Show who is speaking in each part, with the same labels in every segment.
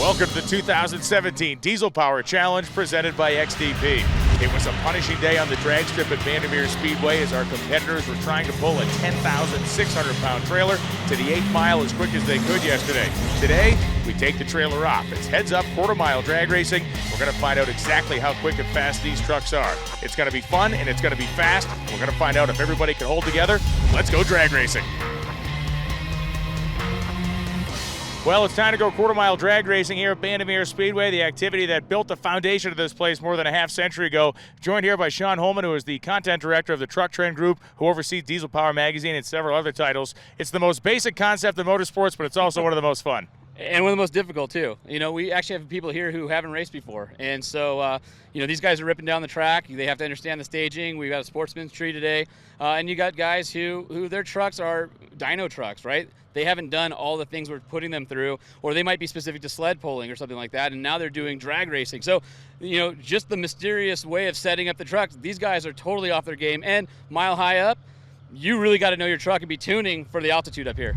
Speaker 1: Welcome to the 2017 Diesel Power Challenge presented by XDP. It was a punishing day on the drag strip at Bandimere Speedway as our competitors were trying to pull a 10,600-pound trailer to the 8th mile as quick as they could yesterday. Today, we take the trailer off. It's heads-up quarter-mile drag racing. We're going to find out exactly how quick and fast these trucks are. It's going to be fun and it's going to be fast. We're going to find out if everybody can hold together. Let's go drag racing. Well, it's time to go quarter-mile drag racing here at Bandimere Speedway, the activity that built the foundation of this place more than a half-century ago. Joined here by Sean Holman, who is the content director of the Truck Trend Group, who oversees Diesel Power Magazine and several other titles. It's the most basic concept of motorsports, but it's also one of the most fun.
Speaker 2: And one of the most difficult, too. You know, we actually have people here who haven't raced before. And so, you know, these guys are ripping down the track. They have to understand the staging. We've got a sportsman's tree today. And you got guys who their trucks are dyno trucks, right? They haven't done all the things we're putting them through, or they might be specific to sled pulling or something like that, and now they're doing drag racing. So, you know, just the mysterious way of setting up the trucks, these guys are totally off their game. And mile high up, you really got to know your truck and be tuning for the altitude up here.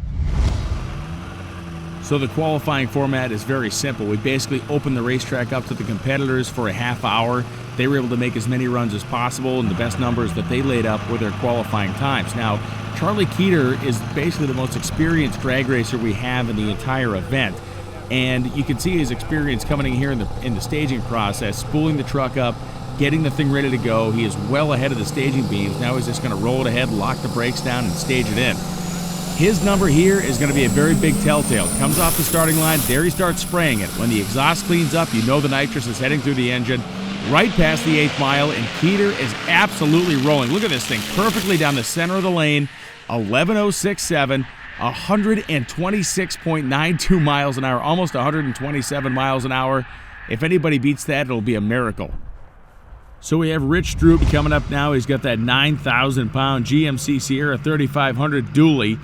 Speaker 3: So the qualifying format is very simple. We basically open the racetrack up to the competitors for a half hour. They were able to make as many runs as possible, and the best numbers that they laid up were their qualifying times. Now, Charlie Keeter is basically the most experienced drag racer we have in the entire event. And you can see his experience coming in here in the staging process, spooling the truck up, getting the thing ready to go. He is well ahead of the staging beams. Now he's just going to roll it ahead, lock the brakes down, and stage it in. His number here is going to be a very big telltale. Comes off the starting line, there he starts spraying it. When the exhaust cleans up, you know the nitrous is heading through the engine, right past the 8th mile, and Keeter is absolutely rolling. Look at this thing, perfectly down the center of the lane, 11.067, 126.92 miles an hour, almost 127 miles an hour. If anybody beats that, it'll be a miracle. So we have Rich Stroop coming up now. He's got that 9,000-pound GMC Sierra 3500 dually.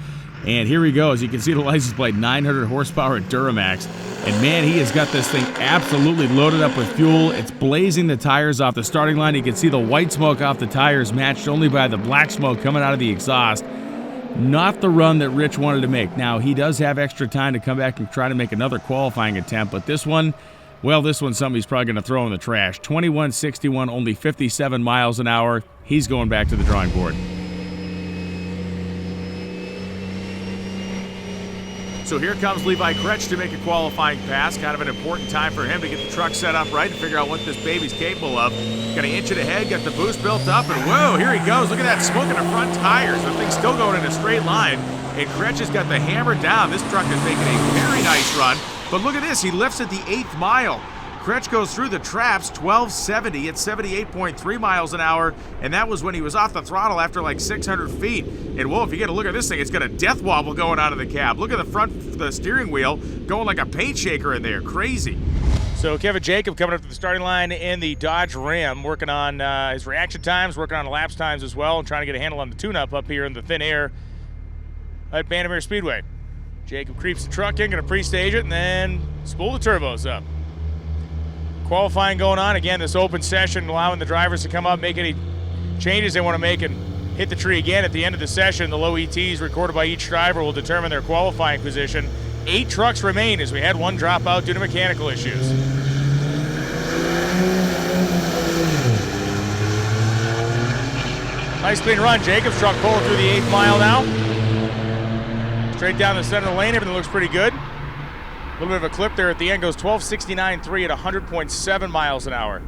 Speaker 3: And here he goes. You can see the license plate, 900 horsepower at Duramax. And man, he has got this thing absolutely loaded up with fuel. It's blazing the tires off the starting line. You can see the white smoke off the tires matched only by the black smoke coming out of the exhaust. Not the run that Rich wanted to make. Now, he does have extra time to come back and try to make another qualifying attempt, but this one, well, this one's something he's probably going to throw in the trash. 21.61, only 57 miles an hour. He's going back to the drawing board.
Speaker 1: So here comes Levi Kretsch to make a qualifying pass. Kind of an important time for him to get the truck set up right and figure out what this baby's capable of. Got to inch it ahead, got the boost built up, and whoa, here he goes. Look at that smoke in the front tires. The thing's still going in a straight line, and Kretsch has got the hammer down. This truck is making a very nice run, but look at this. He lifts at the 8th mile. Kretsch goes through the traps, 1270 at 78.3 miles an hour, and that was when he was off the throttle after like 600 feet. And whoa, if you get a look at this thing, it's got a death wobble going out of the cab. Look at the front, the steering wheel going like a paint shaker in there. Crazy. So Kevin Jacob coming up to the starting line in the Dodge Ram, working on his reaction times, working on elapsed times as well, and trying to get a handle on the tune-up up here in the thin air at Bandimere Speedway. Jacob creeps the truck in, going to pre-stage it, and then spool the turbos up. Qualifying going on. Again, this open session allowing the drivers to come up, make any changes they want to make, and hit the tree again at the end of the session. The low ETs recorded by each driver will determine their qualifying position. 8 trucks remain as we had one drop out due to mechanical issues. Nice clean run. Jacob's truck pulling through the 8th mile now. Straight down the center of the lane. Everything looks pretty good. A little bit of a clip there at the end, goes 12.69.3 at 100.7 miles an hour.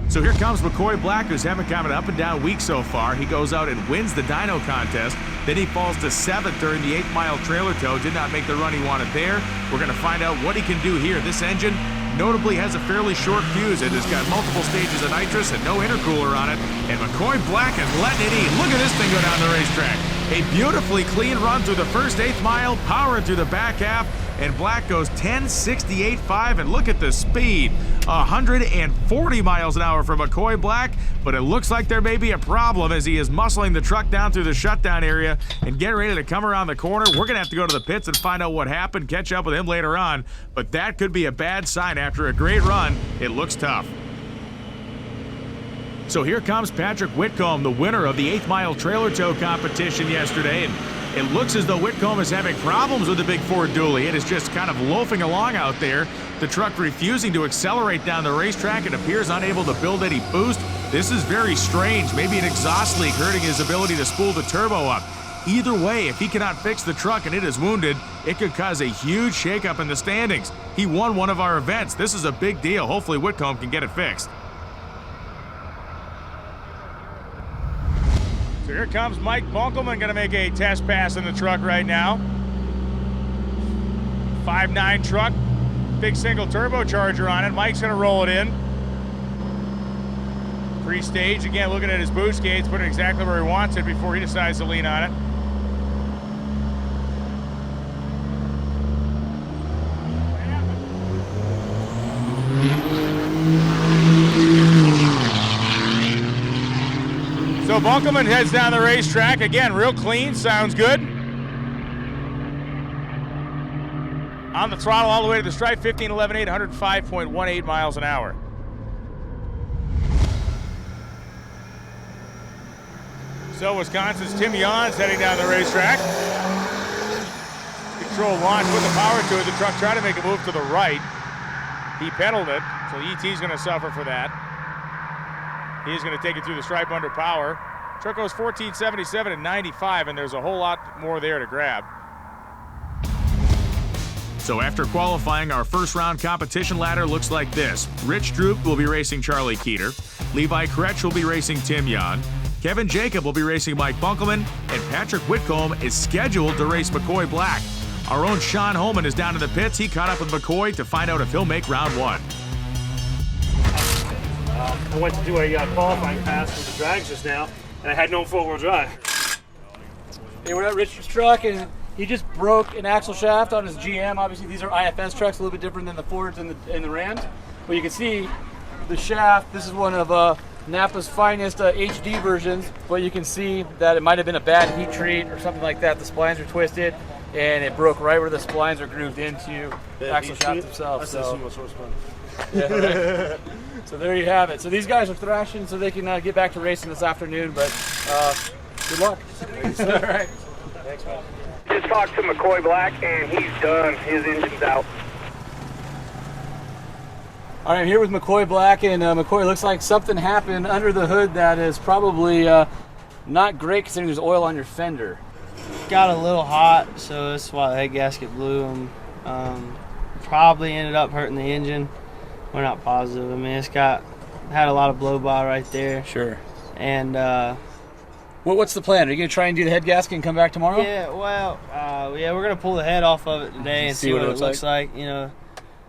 Speaker 1: So here comes McCoy Black, who's having kind of an up and down week so far. He goes out and wins the dyno contest. Then he falls to 7th during the 8th mile trailer tow. Did not make the run he wanted there. We're going to find out what he can do here. This engine notably has a fairly short fuse. It has got multiple stages of nitrous and no intercooler on it. And McCoy Black is letting it eat. Look at this thing go down the racetrack. A beautifully clean run through the first 8th mile, powering through the back half, and Black goes 10.68.5, and look at the speed. 140 miles an hour for McCoy Black, but it looks like there may be a problem as he is muscling the truck down through the shutdown area and getting ready to come around the corner. We're going to have to go to the pits and find out what happened, catch up with him later on, but that could be a bad sign. After a great run, it looks tough. So here comes Patrick Whitcomb, the winner of the 8th mile trailer tow competition yesterday. And It looks as though Whitcomb is having problems with the big Ford dually. It is just kind of loafing along out there. The truck refusing to accelerate down the racetrack. It appears unable to build any boost. This is very strange. Maybe an exhaust leak hurting his ability to spool the turbo up. Either way, if he cannot fix the truck and it is wounded, it could cause a huge shakeup in the standings. He won one of our events. This is a big deal. Hopefully Whitcomb can get it fixed. So here comes Mike Bunkelman, going to make a test pass in the truck right now. 5.9 truck, big single turbocharger on it. Mike's going to roll it in. Pre-stage, again, looking at his boost gates, putting it exactly where he wants it before he decides to lean on it. So Bunkelman heads down the racetrack. Again, real clean, sounds good. On the throttle all the way to the stripe, 15.11.8, 105.18 miles an hour. So Wisconsin's Tim Yon's heading down the racetrack. Controlled launch with the power to it. The truck tried to make a move to the right. He pedaled it, so ET's going to suffer for that. He's going to take it through the stripe under power. Truck goes 14.77 and 95, and there's a whole lot more there to grab. So after qualifying, our first round competition ladder looks like this. Rich Droop will be racing Charlie Keeter. Levi Kretsch will be racing Tim Yon. Kevin Jacob will be racing Mike Bunkelman, and Patrick Whitcomb is scheduled to race McCoy Black. Our own Sean Holman is down in the pits. He caught up with McCoy to find out if he'll make round one.
Speaker 4: I went to do a qualifying pass with the drags just now, and I had no four-wheel drive.
Speaker 2: Hey, we're at Richard's truck, and he just broke an axle shaft on his GM. Obviously, these are IFS trucks, a little bit different than the Fords and the Rams. But you can see the shaft. This is one of Napa's finest HD versions, but you can see that it might have been a bad heat treat or something like that. The splines are twisted, and it broke right where the splines are grooved into the axle shaft themselves. Yeah, right. So there you have it. So these guys are thrashing so they can get back to racing this afternoon, but good luck. All right.
Speaker 4: Thanks, man.
Speaker 5: Just talked to McCoy Black, and he's done. His engine's out.
Speaker 2: All right, I'm here with McCoy Black, and McCoy, looks like something happened under the hood that is probably not great considering there's oil on your fender.
Speaker 6: Got a little hot, so that's why the head gasket blew. Probably ended up hurting the engine. We're not positive. I mean, had a lot of blow by right there.
Speaker 2: Sure.
Speaker 6: And
Speaker 2: what's the plan? Are you gonna try and do the head gasket and come back tomorrow?
Speaker 6: yeah, well, we're gonna pull the head off of it today and see what it looks like. You know,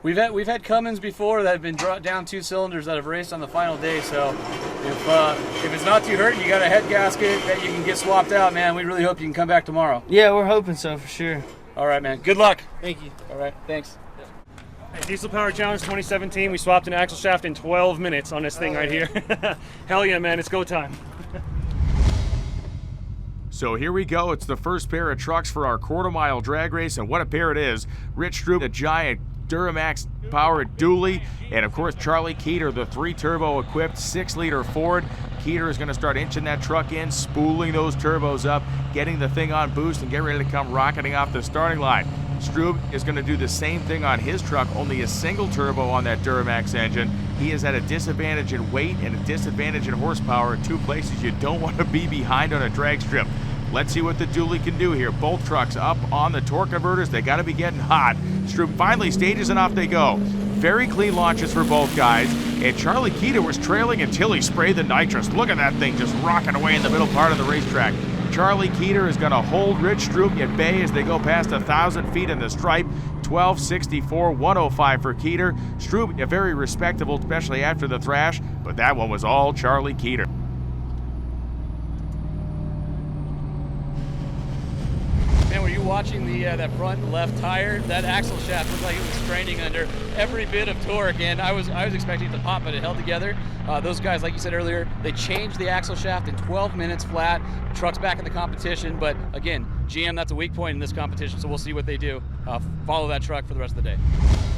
Speaker 2: we've had Cummins before that have been brought down 2 cylinders that have raced on the final day. So if it's not too hurt, you got a head gasket that you can get swapped out, man. We really hope you can come back tomorrow.
Speaker 6: yeah, we're hoping so for sure.
Speaker 2: All right, man. Good luck.
Speaker 6: Thank you.
Speaker 2: All right. Thanks.
Speaker 4: Hey, Diesel Power Challenge 2017, we swapped an axle shaft in 12 minutes on this thing right here. Hell yeah, man, it's go time.
Speaker 1: So here we go. It's the first pair of trucks for our quarter-mile drag race, and what a pair it is. Rich Droop, the giant Duramax powered dually, and of course Charlie Keeter, the 3-turbo equipped 6-liter Ford. Keeter is going to start inching that truck in, spooling those turbos up, getting the thing on boost, and get ready to come rocketing off the starting line. Strube is going to do the same thing on his truck, only a single turbo on that Duramax engine. He is at a disadvantage in weight and a disadvantage in horsepower, 2 places you don't want to be behind on a drag strip. Let's see what the dually can do here. Both trucks up on the torque converters. They got to be getting hot. Strube finally stages and off they go. Very clean launches for both guys. And Charlie Keeter was trailing until he sprayed the nitrous. Look at that thing just rocking away in the middle part of the racetrack. Charlie Keeter is going to hold Rich Droop at bay as they go past 1,000 feet in the stripe. 12.64, 105 for Keeter. Stroop, very respectable, especially after the thrash, but that one was all Charlie Keeter.
Speaker 2: Man, were you watching that front left tire? That axle shaft looked like it was straining under every bit of torque, and I was expecting it to pop, but it held together. Those guys, like you said earlier, they changed the axle shaft in 12 minutes flat. Truck's back in the competition, but again, GM, that's a weak point in this competition, so we'll see what they do. Follow that truck for the rest of the day.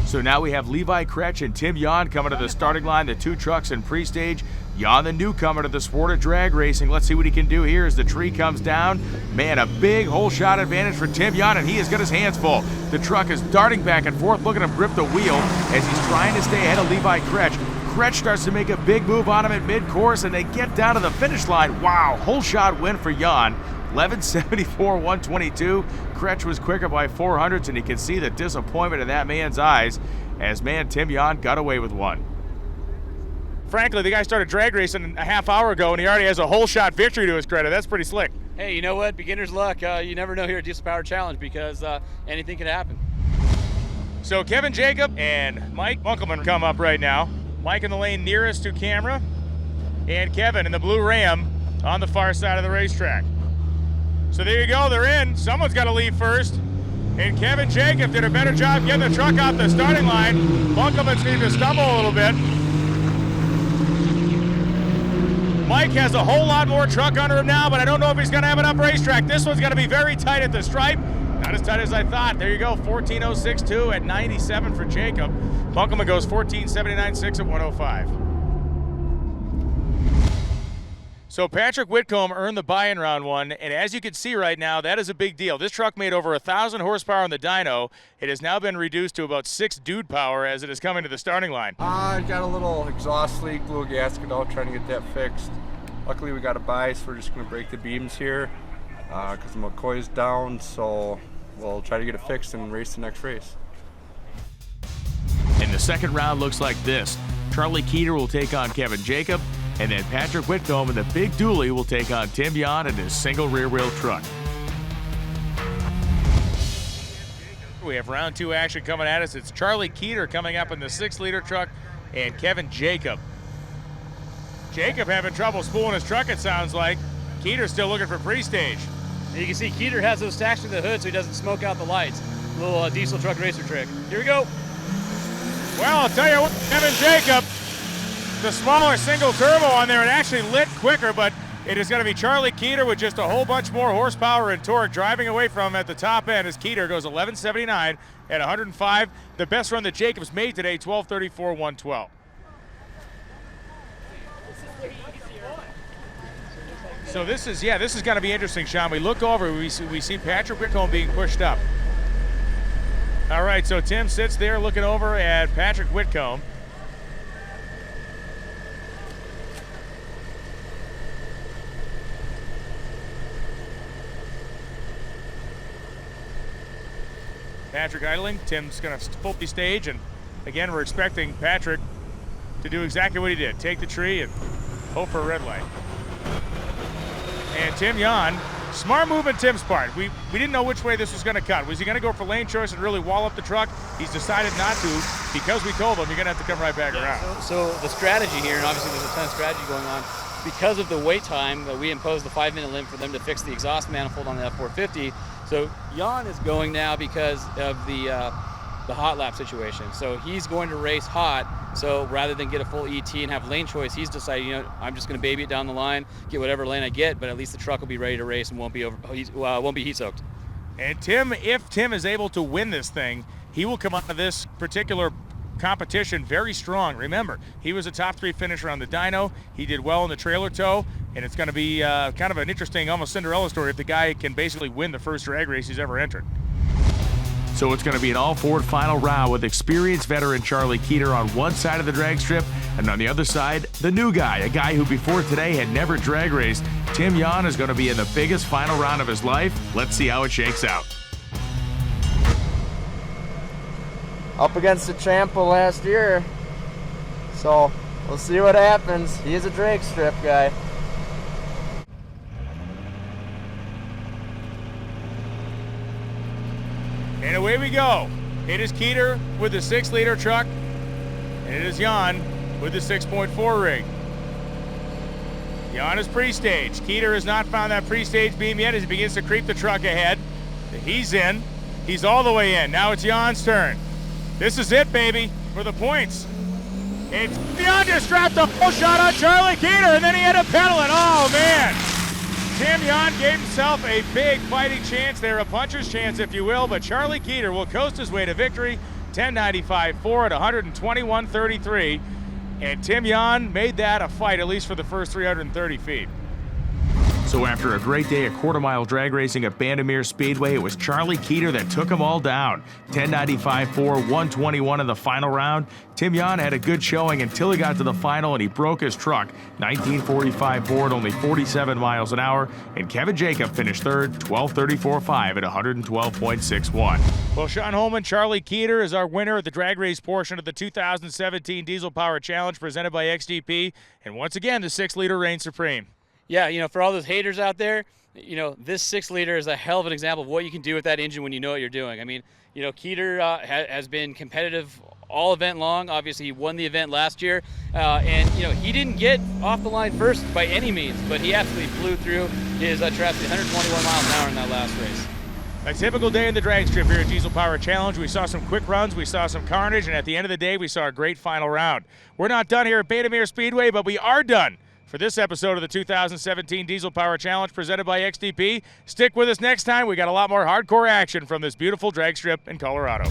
Speaker 1: So now we have Levi Kretsch and Tim Yon coming to the starting line, the two trucks in pre-stage. Yon, the newcomer to the sport of drag racing. Let's see what he can do here as the tree comes down. Man, a big hole shot advantage for Tim Yon, and he has got his hands full. The truck is darting back and forth. Look at him grip the wheel as he's trying to stay ahead of Levi Kretsch. Kretsch starts to make a big move on him at mid-course, and they get down to the finish line. Wow, hole shot win for Yon. 11:74.122. Kretsch was quicker by 400ths, and you can see the disappointment in that man's eyes as Tim Yon got away with one. Frankly, the guy started drag racing a half hour ago, and he already has a hole shot victory to his credit. That's pretty slick.
Speaker 2: Hey, you know what? Beginner's luck. You never know here at Diesel Power Challenge because anything can happen.
Speaker 1: So Kevin Jacob and Mike Bunkelman come up right now. Mike in the lane nearest to camera, and Kevin in the blue Ram on the far side of the racetrack. So there you go, they're in. Someone's got to leave first. And Kevin Jacob did a better job getting the truck off the starting line. Bunkelman seemed to stumble a little bit. Mike has a whole lot more truck under him now, but I don't know if he's going to have enough racetrack. This one's going to be very tight at the stripe. Not as tight as I thought. There you go, 14.062 at 97 for Jacob. Bunkelman goes 14.79.6 at 105. So Patrick Whitcomb earned the buy in round one, and as you can see right now, that is a big deal. This truck made over 1,000 horsepower on the dyno. It has now been reduced to about 6 dude power as it is coming to the starting line.
Speaker 7: I got a little exhaust leak, little gasket out, trying to get that fixed. Luckily we got a buy, so we're just going to break the beams here because the McCoy's down, so we'll try to get it fixed and race the next race.
Speaker 1: And the second round looks like this. Charlie Keeter will take on Kevin Jacob, and then Patrick Whitcomb in the big dually will take on Tim Yon in his single rear wheel truck. We have round two action coming at us. It's Charlie Keeter coming up in the 6-liter truck and Kevin Jacob. Jacob having trouble spooling his truck, it sounds like. Keeter's still looking for pre-stage.
Speaker 2: You can see Keeter has those stacks in the hood so he doesn't smoke out the lights. Little diesel truck racer trick. Here we go.
Speaker 1: Well, I'll tell you what, Kevin Jacob, the smaller single turbo on there, it actually lit quicker, but it is going to be Charlie Keeter with just a whole bunch more horsepower and torque driving away from him at the top end as Keeter goes 11.79 at 105. The best run that Jacobs made today, 12.34.112. So this is going to be interesting, Sean. We look over, we see Patrick Whitcomb being pushed up. All right, so Tim sits there looking over at Patrick Whitcomb. Patrick idling, Tim's going to fully stage, and again, we're expecting Patrick to do exactly what he did, take the tree and hope for a red light. And Tim Yon, smart move on Tim's part. We didn't know which way this was going to cut. Was he going to go for lane choice and really wall up the truck? He's decided not to because we told him you're going to have to come right back around.
Speaker 2: So the strategy here, and obviously there's a ton of strategy going on, because of the wait time that we imposed the 5-minute limit for them to fix the exhaust manifold on the F450. So Yon is going now because of the hot lap situation. So he's going to race hot. So rather than get a full ET and have lane choice, he's decided, you know, I'm just going to baby it down the line, get whatever lane I get, but at least the truck will be ready to race and won't be heat soaked.
Speaker 1: And Tim, if Tim is able to win this thing, he will come out of this particular competition very strong. Remember, he was a top 3 finisher on the dyno. He did well in the trailer tow, and it's going to be kind of an interesting, almost Cinderella story if the guy can basically win the first drag race he's ever entered. So it's going to be an all-Ford final round with experienced veteran Charlie Keeter on one side of the drag strip, and on the other side, the new guy, a guy who before today had never drag raced. Tim Yon is going to be in the biggest final round of his life. Let's see how it shakes out.
Speaker 6: Up against the champ of last year, so we'll see what happens. He is a drag strip guy.
Speaker 1: And away we go. It is Keeter with the 6-liter truck, and it is Yon with the 6.4 rig. Yon is pre-stage. Keeter has not found that pre-stage beam yet as he begins to creep the truck ahead. He's in. He's all the way in. Now it's Yon's turn. This is it, baby, for the points. It's Yon just strapped a full shot on Charlie Keeter, and then he had to pedal it. Oh, man. Tim Yan gave himself a big fighting chance there, a puncher's chance, if you will, but Charlie Keeter will coast his way to victory, 10.95.4 at 121.33. And Tim Yan made that a fight, at least for the first 330 feet. So after a great day of quarter-mile drag racing at Bandimere Speedway, it was Charlie Keeter that took them all down. 10.95.4, 121 in the final round. Tim Yan had a good showing until he got to the final and he broke his truck. 19.45.4 at only 47 miles an hour. And Kevin Jacob finished third, 12.34.5 at 112.61. Well, Sean Holman, Charlie Keeter is our winner of the drag race portion of the 2017 Diesel Power Challenge presented by XDP. And once again, the 6-liter reigns supreme.
Speaker 2: Yeah, for all those haters out there, this 6-liter is a hell of an example of what you can do with that engine when you know what you're doing. I mean, Keeter has been competitive all event long. Obviously, he won the event last year, and he didn't get off the line first by any means, but he absolutely flew through his traffic 121 miles an hour in that last race.
Speaker 1: A typical day in the drag strip here at Diesel Power Challenge. We saw some quick runs, we saw some carnage, and at the end of the day, we saw a great final round. We're not done here at Bandimere Speedway, but we are done for this episode of the 2017 Diesel Power Challenge presented by XDP. Stick with us next time. We got a lot more hardcore action from this beautiful drag strip in Colorado.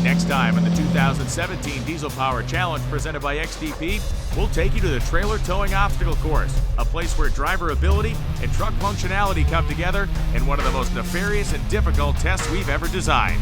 Speaker 1: Next time on the 2017 Diesel Power Challenge presented by XDP, we'll take you to the trailer towing obstacle course, a place where driver ability and truck functionality come together in one of the most nefarious and difficult tests we've ever designed.